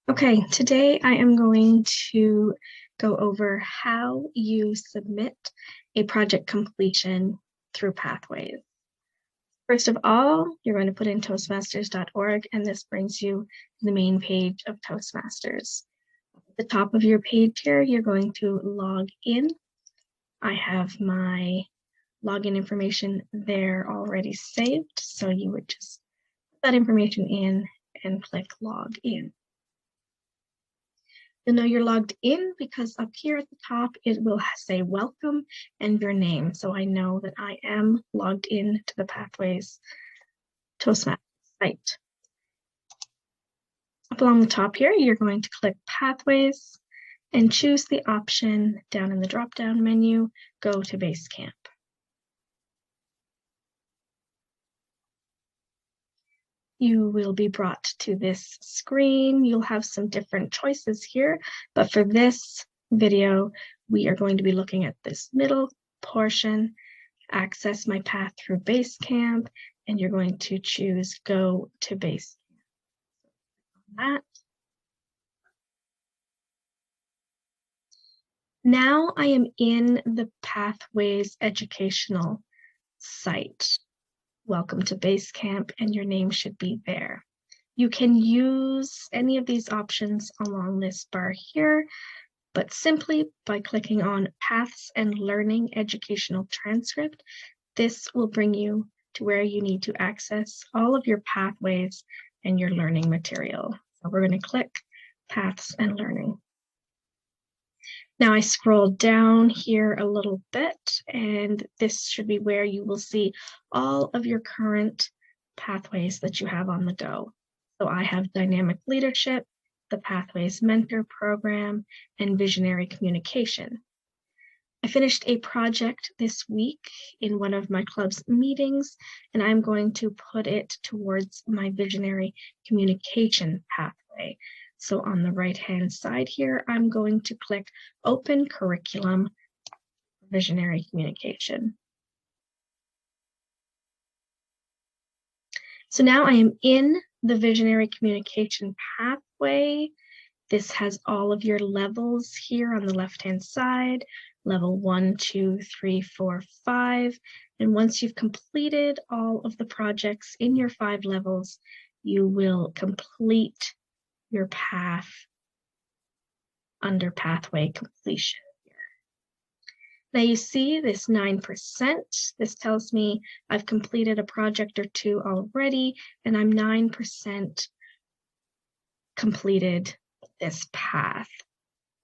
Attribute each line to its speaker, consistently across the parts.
Speaker 1: Okay, today I am going to go over how you submit a project completion through Pathways. First of all, you're going to put in toastmasters.org, and this brings you to the main page of Toastmasters. At the top of your page here, you're going to log in. I have my login information there already saved, so you would just put that information in and click log in. You'll know you're logged in because up here at the top, it will say welcome and your name. So I know that I am logged in to the Pathways Toastmasters site. Up along the top here, you're going to click Pathways and choose the option down in the drop-down menu, go to Basecamp. You will be brought to this screen. You'll have some different choices here, but for this video, we are going to be looking at this middle portion, access my path through Basecamp, and you're going to choose go to Basecamp. That. Now I am in the Pathways educational site. Welcome to Basecamp, and your name should be there. You can use any of these options along this bar here, but simply by clicking on Paths and Learning Educational Transcript, this will bring you to where you need to access all of your pathways and your learning material. So we're going to click Paths and Learning. Now I scroll down here a little bit, and this should be where you will see all of your current pathways that you have on the go. So I have Dynamic Leadership, the Pathways Mentor Program, and Visionary Communication. I finished a project this week in one of my club's meetings, and I'm going to put it towards my Visionary Communication pathway. So on the right-hand side here, I'm going to click Open Curriculum Visionary Communication. So now I am in the Visionary Communication pathway. This has all of your levels here on the left-hand side, level 1, 2, 3, 4, 5. And once you've completed all of the projects in your 5 levels, you will complete your path under pathway completion. Now you see this 9%. This tells me I've completed a project or two already, and I'm 9% completed this path.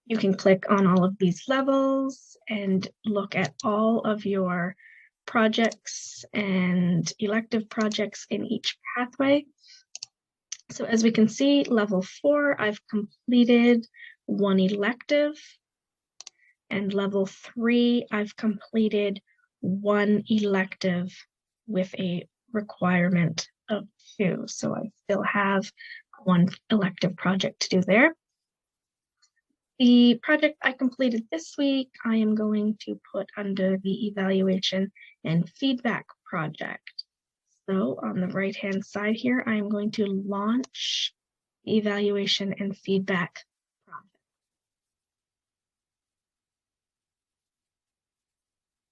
Speaker 1: You can click on all of these levels and look at all of your projects and elective projects in each pathway. So as we can see, level 4, I've completed 1 elective, and level 3, I've completed 1 elective with a requirement of 2. So I still have 1 elective project to do there. The project I completed this week, I am going to put under the evaluation and feedback project. So on the right-hand side here, I am going to launch the evaluation and feedback project.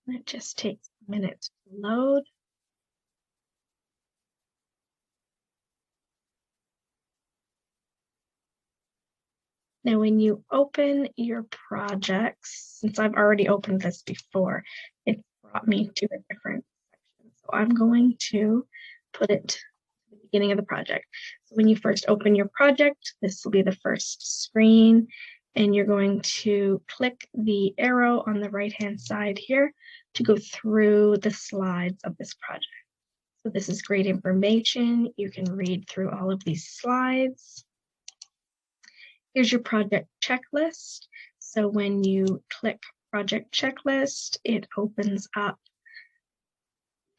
Speaker 1: It just takes a minute to load. Now, when you open your projects, since I've already opened this before, it brought me to a different section. So I'm going to put it to the beginning of the project. So when you first open your project, this will be the first screen, and you're going to click the arrow on the right-hand side here to go through the slides of this project. So this is great information. You can read through all of these slides. Here's your project checklist. So when you click project checklist, it opens up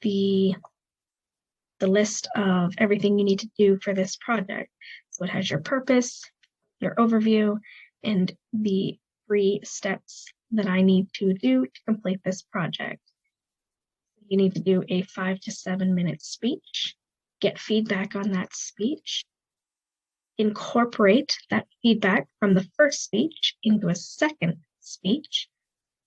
Speaker 1: the list of everything you need to do for this project. So it has your purpose, your overview, and the 3 steps that I need to do to complete this project. You need to do a 5 to 7 minute speech, get feedback on that speech, incorporate that feedback from the first speech into a second speech.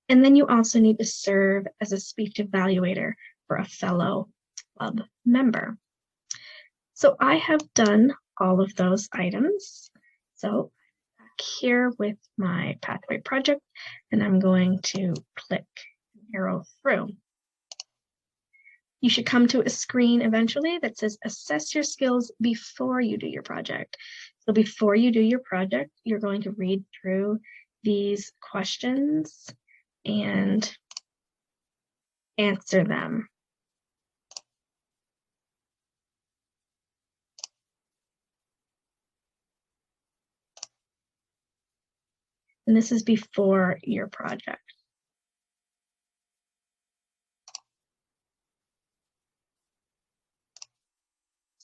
Speaker 1: And then you also need to serve as a speech evaluator for a fellow club member. So I have done all of those items. So back here with my pathway project, and I'm going to click an arrow through. You should come to a screen eventually that says assess your skills before you do your project. So before you do your project, you're going to read through these questions and answer them. And this is before your project.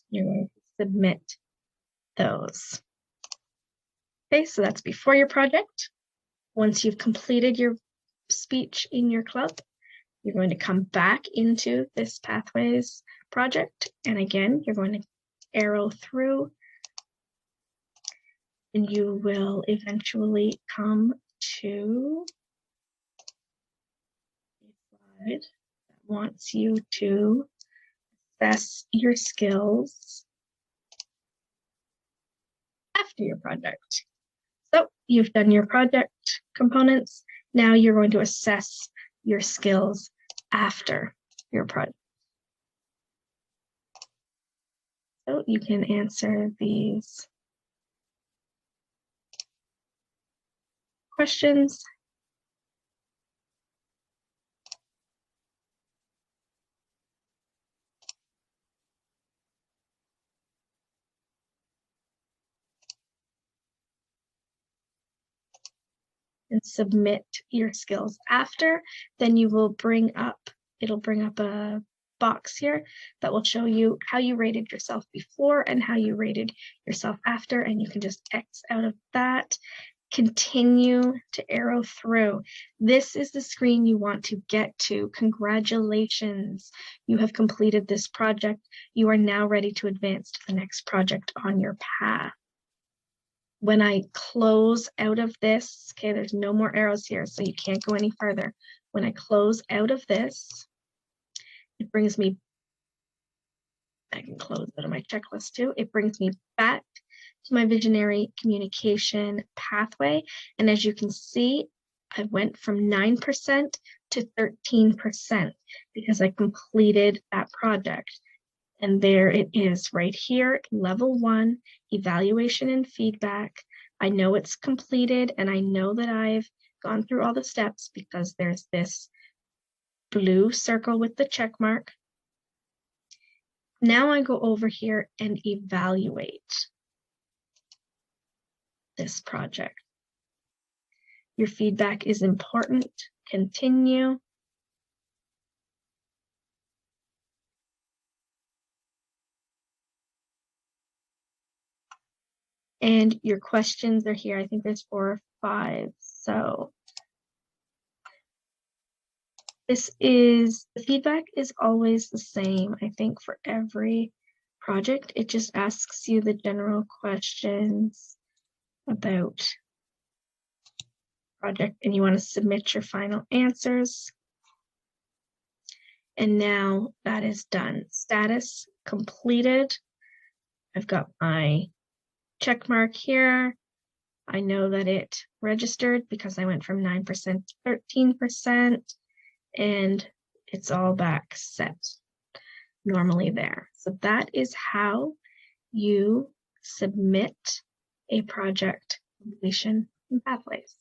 Speaker 1: You're going to submit those. Okay, so that's before your project. Once you've completed your speech in your club, you're going to come back into this Pathways project. And again, you're going to arrow through and you will eventually come to a slide that wants you to assess your skills after your project. So you've done your project components. Now you're going to assess your skills after your project. So you can answer these questions. And submit your skills after. Then you will it'll bring up a box here that will show you how you rated yourself before and how you rated yourself after, and you can just X out of that. Continue to arrow through. This is the screen you want to get to. Congratulations, you have completed this project. You are now ready to advance to the next project on your path. When I close out of this, okay, there's no more arrows here, so you can't go any further. When I close out of this, it brings me, I can close out of my checklist too. It brings me back to my visionary communication pathway. And as you can see, I went from 9% to 13% because I completed that project. And there it is right here, level 1, evaluation and feedback. I know it's completed and I know that I've gone through all the steps because there's this blue circle with the check mark. Now I go over here and evaluate this project. Your feedback is important. Continue. And your questions are here. I think there's 4 or 5. So the feedback is always the same, I think, for every project. It just asks you the general questions about project and you want to submit your final answers. And now that is done. Status completed. I've got my check mark here. I know that it registered because I went from 9% to 13%, and it's all back set normally there. So that is how you submit a project completion in Pathways.